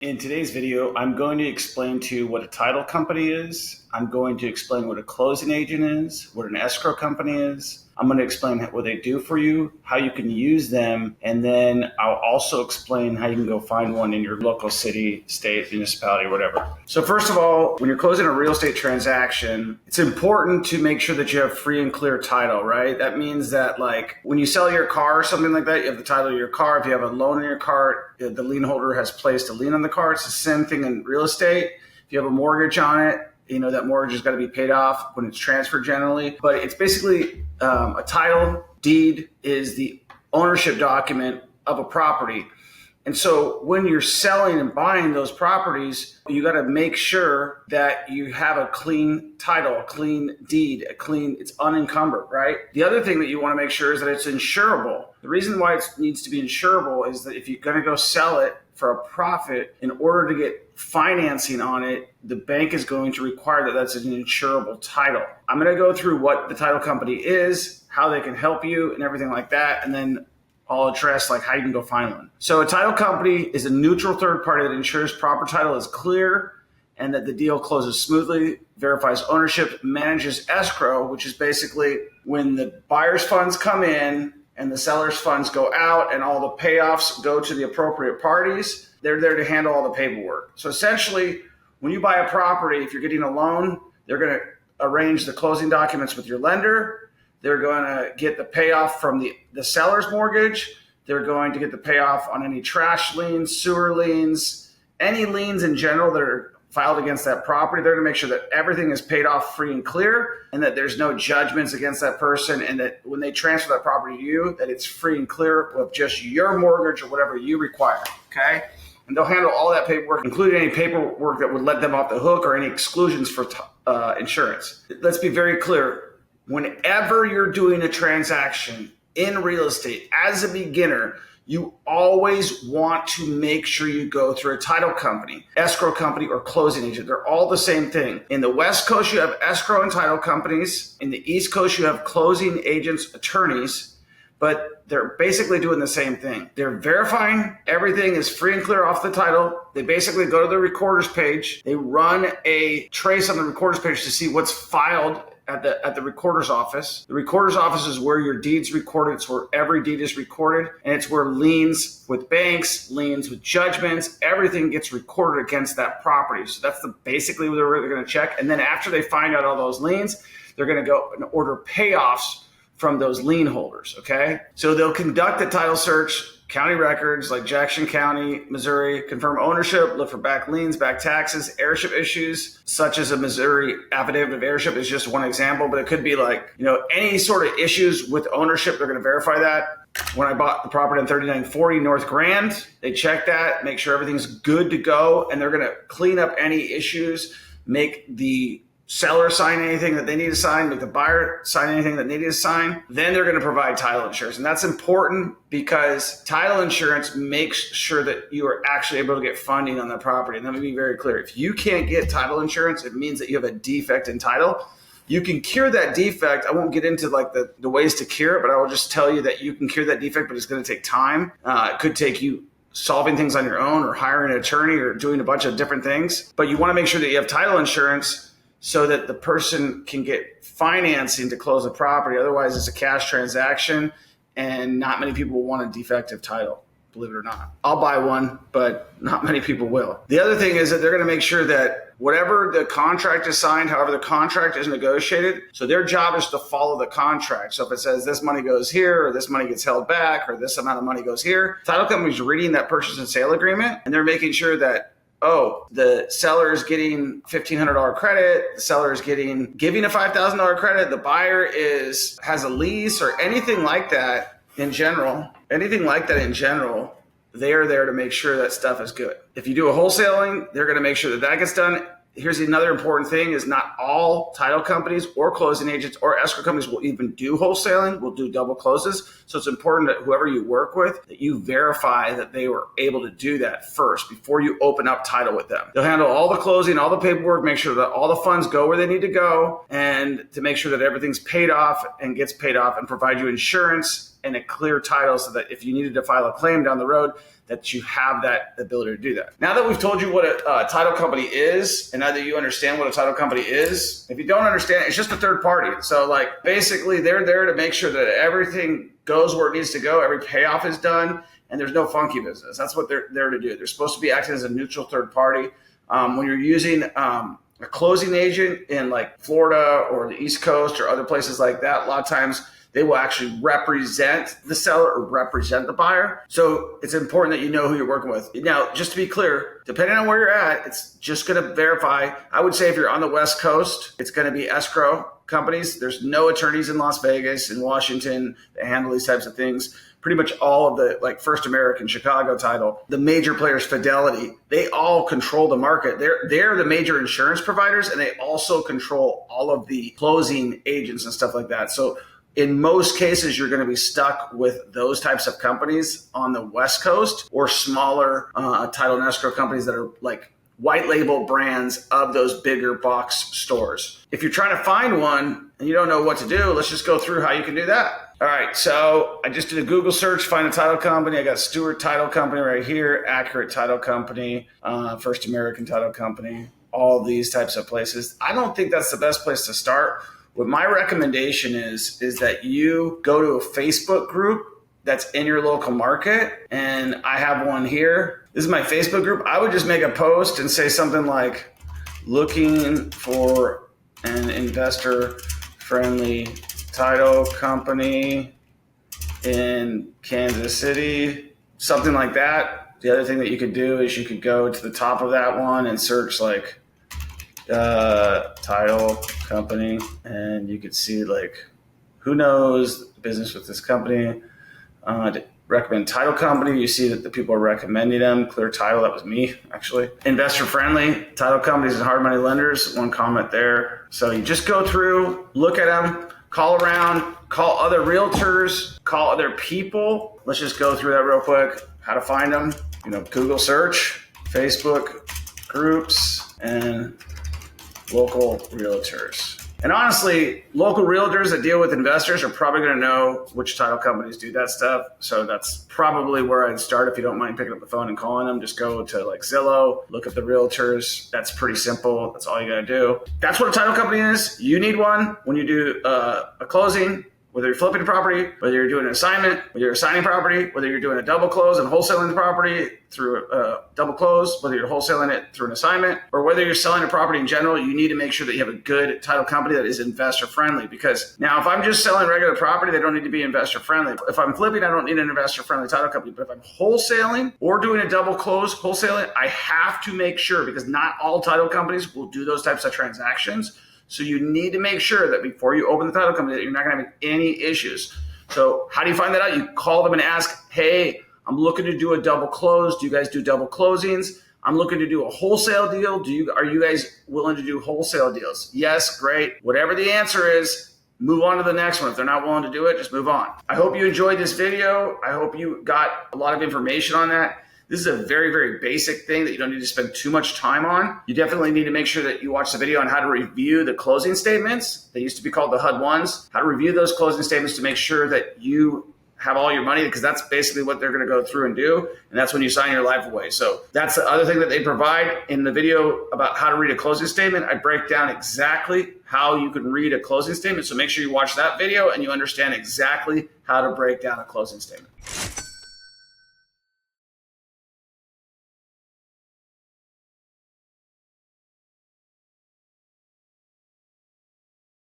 In today's video, I'm going to explain to you what a title company is. I'm going to explain what a closing agent is, what an escrow company is. I'm going to explain what they do for you, how you can use them, and then I'll also explain how you can go find one in your local city, state, municipality, or whatever. So first of all, when you're closing a real estate transaction, it's important to make sure that you have free and clear title, right? That means that like when you sell your car or something like that, you have the title of your car. If you have a loan in your car, the lien holder has placed a lien on the car. It's the same thing in real estate. If you have a mortgage on it, that mortgage has got to be paid off when it's transferred generally. But it's basically a title deed is the ownership document of a property. And so when you're selling and buying those properties, you got to make sure that you have a clean title, a clean deed, it's unencumbered, right? The other thing that you want to make sure is that it's insurable. The reason why it needs to be insurable is that if you're going to go sell it for a profit, in order to get financing on it, the bank is going to require that that's an insurable title. I'm going to go through what the title company is, how they can help you, and everything like that, and then I'll address like how you can go find one. So a title company is a neutral third party that ensures proper title is clear and that the deal closes smoothly, verifies ownership, manages escrow, which is basically when the buyer's funds come in and the seller's funds go out and all the payoffs go to the appropriate parties. They're there to handle all the paperwork. So essentially, when you buy a property, if you're getting a loan, they're going to arrange the closing documents with your lender. They're going to get the payoff from the seller's mortgage. They're going to get the payoff on any trash liens, sewer liens, any liens in general that are filed against that property. They're going to make sure that everything is paid off free and clear and that there's no judgments against that person, and that when they transfer that property to you, that it's free and clear with just your mortgage or whatever you require, okay? And they'll handle all that paperwork, including any paperwork that would let them off the hook or any exclusions for insurance. Let's be very clear. Whenever you're doing a transaction in real estate, as a beginner, you always want to make sure you go through a title company, escrow company, or closing agent. They're all the same thing. In the West Coast, you have escrow and title companies. In the East Coast, you have closing agents, attorneys, but they're basically doing the same thing. They're verifying everything is free and clear off the title. They basically go to the recorder's page. They run a trace on the recorder's page to see what's filed at the recorder's office. The recorder's office is where your deed's recorded. It's where every deed is recorded. And it's where liens with banks, liens with judgments, everything gets recorded against that property. So that's basically where they're going to check. And then after they find out all those liens, they're going to go and order payoffs from those lien holders, okay? So they'll conduct a title search, county records like Jackson County, Missouri, confirm ownership, look for back liens, back taxes, heirship issues, such as a Missouri affidavit of heirship is just one example, but it could be like, any sort of issues with ownership, they're going to verify that. When I bought the property on 3940 North Grand, they check that, make sure everything's good to go, and they're going to clean up any issues, make the seller sign anything that they need to sign, make the buyer sign anything that they need to sign. Then they're going to provide title insurance. And that's important because title insurance makes sure that you are actually able to get funding on the property. And let me be very clear. If you can't get title insurance, it means that you have a defect in title. You can cure that defect. I won't get into like the ways to cure it, but I will just tell you that you can cure that defect, but it's going to take time. It could take you solving things on your own or hiring an attorney or doing a bunch of different things. But you want to make sure that you have title insurance so that the person can get financing to close a property. Otherwise, it's a cash transaction, and not many people will want a defective title, believe it or not. I'll buy one, but not many people will. The other thing is that they're going to make sure that whatever the contract is signed, however the contract is negotiated, so their job is to follow the contract. So if it says this money goes here, or this money gets held back, or this amount of money goes here, title company's reading that purchase and sale agreement, and they're making sure that the seller is getting $1,500 credit. The seller is giving a $5,000 credit. The buyer has a lease or anything like that in general. They are there to make sure that stuff is good. If you do a wholesaling, they're going to make sure that gets done. Here's another important thing is not all title companies or closing agents or escrow companies will even do wholesaling, will do double closes. So it's important that whoever you work with, that you verify that they were able to do that first before you open up title with them. They'll handle all the closing, all the paperwork, make sure that all the funds go where they need to go, and to make sure that everything's paid off and gets paid off and provide you insurance and a clear title so that if you needed to file a claim down the road, that you have that ability to do that. Now that we've told you what a title company is, and now that you understand what a title company is, if you don't understand, it's just a third party. So like basically they're there to make sure that everything goes where it needs to go, every payoff is done, and there's no funky business. That's what they're there to do. They're supposed to be acting as a neutral third party. When you're using a closing agent in like Florida or the East Coast or other places like that, a lot of times they will actually represent the seller or represent the buyer. So it's important that you know who you're working with. Now, just to be clear, depending on where you're at, it's just going to verify. I would say if you're on the West Coast, it's going to be escrow companies. There's no attorneys in Las Vegas, in Washington that handle these types of things. Pretty much all of the like First American, Chicago Title, the major players, Fidelity, they all control the market. They're the major insurance providers, and they also control all of the closing agents and stuff like that. So in most cases, you're going to be stuck with those types of companies on the West Coast or smaller title and escrow companies that are like white label brands of those bigger box stores. If you're trying to find one and you don't know what to do, let's just go through how you can do that. All right, so I just did a Google search, find a title company. I got Stewart Title Company right here, Accurate Title Company, First American Title Company, all these types of places. I don't think that's the best place to start. What my recommendation is that you go to a Facebook group that's in your local market, and I have one here. This is my Facebook group. I would just make a post and say something like, looking for an investor-friendly title company in Kansas City, something like that. The other thing that you could do is you could go to the top of that one and search like title company, and you could see like who knows business with this company. Recommend title company. You see that the people are recommending them. Clear Title, that was me actually. Investor friendly title companies and hard money lenders. One comment there. So you just go through, look at them, call around, call other realtors, call other people. Let's just go through that real quick. How to find them? Google search, Facebook groups, and local realtors. And honestly, local realtors that deal with investors are probably going to know which title companies do that stuff. So that's probably where I'd start. If you don't mind picking up the phone and calling them, just go to like Zillow, look at the realtors. That's pretty simple. That's all you got to do. That's what a title company is. You need one when you do a closing, whether you're flipping a property, whether you're doing an assignment, whether you're assigning property, whether you're doing a double close and wholesaling the property through a double close, whether you're wholesaling it through an assignment, or whether you're selling a property in general, you need to make sure that you have a good title company that is investor friendly. Because now if I'm just selling regular property, they don't need to be investor friendly. If I'm flipping, I don't need an investor friendly title company. But if I'm wholesaling or doing a double close wholesaling, I have to make sure, because not all title companies will do those types of transactions. So you need to make sure that before you open the title company that you're not going to have any issues. So how do you find that out? You call them and ask, hey, I'm looking to do a double close. Do you guys do double closings? I'm looking to do a wholesale deal. Are you guys willing to do wholesale deals? Yes, great. Whatever the answer is, move on to the next one. If they're not willing to do it, just move on. I hope you enjoyed this video. I hope you got a lot of information on that. This is a very, very basic thing that you don't need to spend too much time on. You definitely need to make sure that you watch the video on how to review the closing statements. They used to be called the HUD-1s. How to review those closing statements to make sure that you have all your money, because that's basically what they're going to go through and do. And that's when you sign your life away. So that's the other thing that they provide in the video about how to read a closing statement. I break down exactly how you can read a closing statement. So make sure you watch that video and you understand exactly how to break down a closing statement.